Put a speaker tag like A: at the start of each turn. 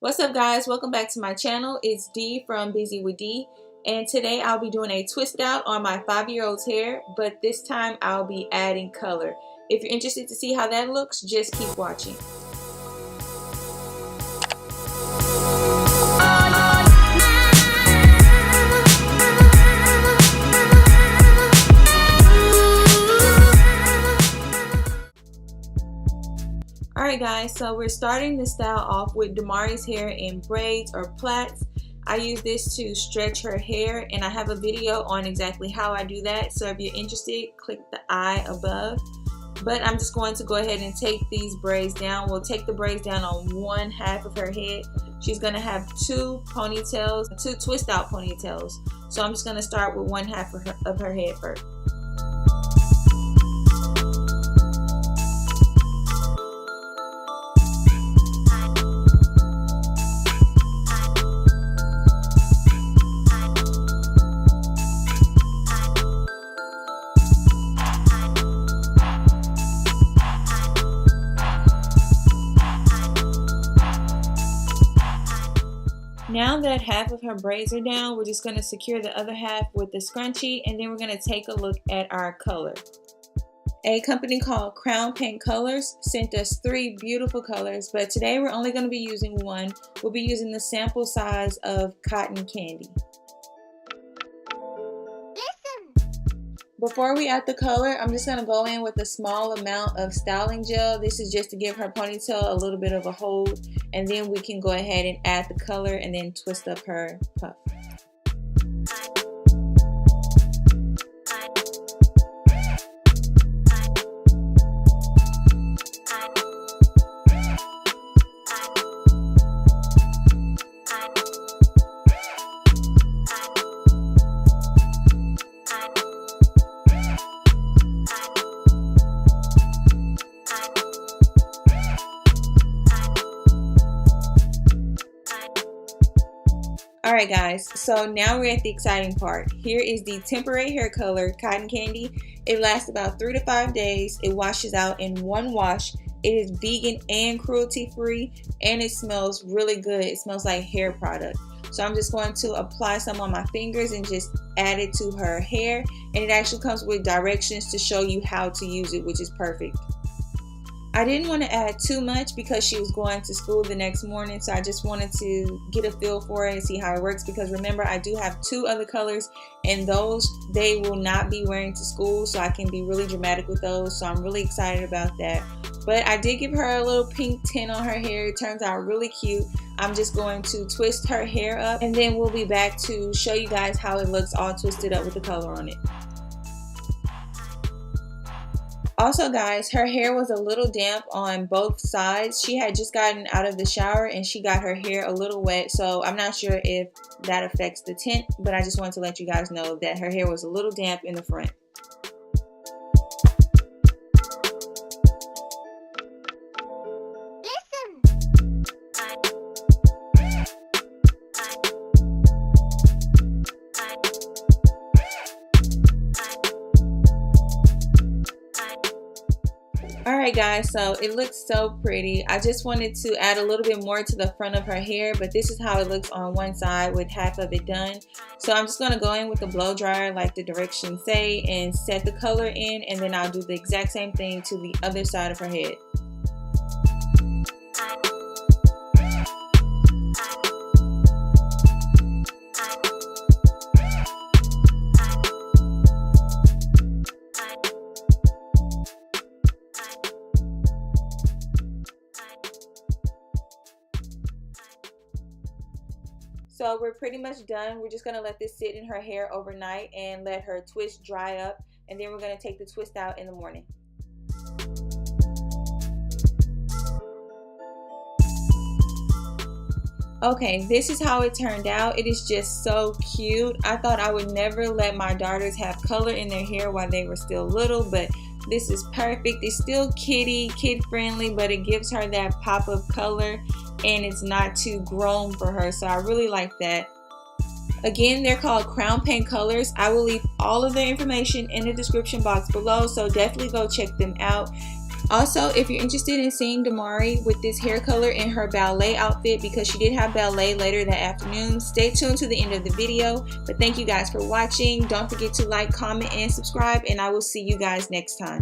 A: What's up, guys? Welcome back to my channel. It's Dee from Busy with Dee, and today I'll be doing a twist out on my 5-year-old's hair, but this time I'll be adding color. If you're interested to see how that looks, just keep watching. Alright guys, so we're starting the style off with Damari's hair in braids or plaits. I use this to stretch her hair, and I have a video on exactly how I do that, so if you're interested, click the I above. But I'm just going to go ahead and take these braids down. We'll take the braids down on one half of her head. She's going to have two ponytails, two twist out ponytails. So I'm just going to start with one half of her head first. Now that half of her braids are down, we're just going to secure the other half with the scrunchie, and then we're going to take a look at our color. A company called Crown Paint Colors sent us 3 beautiful colors, but today we're only going to be using one. We'll be using the sample size of Cotton Candy. Before we add the color, I'm just going to go in with a small amount of styling gel. This is just to give her ponytail a little bit of a hold, and then we can go ahead and add the color and then twist up her puff. Alright guys, so now we're at the exciting part. Here is the temporary hair color, Cotton Candy. It lasts about 3 to 5 days. It washes out in one wash. It is vegan and cruelty free, and it smells really good. It smells like hair product. So I'm just going to apply some on my fingers and just add it to her hair. And it actually comes with directions to show you how to use it, which is perfect. I didn't want to add too much because she was going to school the next morning, so I just wanted to get a feel for it and see how it works, because remember, I do have 2 other colors, and those they will not be wearing to school, so I can be really dramatic with those. So I'm really excited about that. But I did give her a little pink tint on her hair. It turns out really cute. I'm just going to twist her hair up, and then we'll be back to show you guys how it looks all twisted up with the color on it. Also guys, her hair was a little damp on both sides. She had just gotten out of the shower and she got her hair a little wet, so I'm not sure if that affects the tint, but I just wanted to let you guys know that her hair was a little damp in the front. Alright guys, so it looks so pretty. I just wanted to add a little bit more to the front of her hair, but this is how it looks on one side with half of it done. So I'm just going to go in with the blow dryer like the directions say and set the color in, and then I'll do the exact same thing to the other side of her head. So we're pretty much done. We're just going to let this sit in her hair overnight and let her twist dry up, and then we're going to take the twist out in the morning. Okay, this is how it turned out. It is just so cute. I thought I would never let my daughters have color in their hair while they were still little, but this is perfect. It's still kid friendly, but it gives her that pop of color, and it's not too grown for her, so I really like that. Again, they're called Crown Paint Colors. I will leave all of their information in the description box below, so definitely go check them out. Also, if you're interested in seeing Damari with this hair color in her ballet outfit, because she did have ballet later that afternoon, stay tuned to the end of the video. But thank you guys for watching. Don't forget to like, comment, and subscribe, and I will see you guys next time.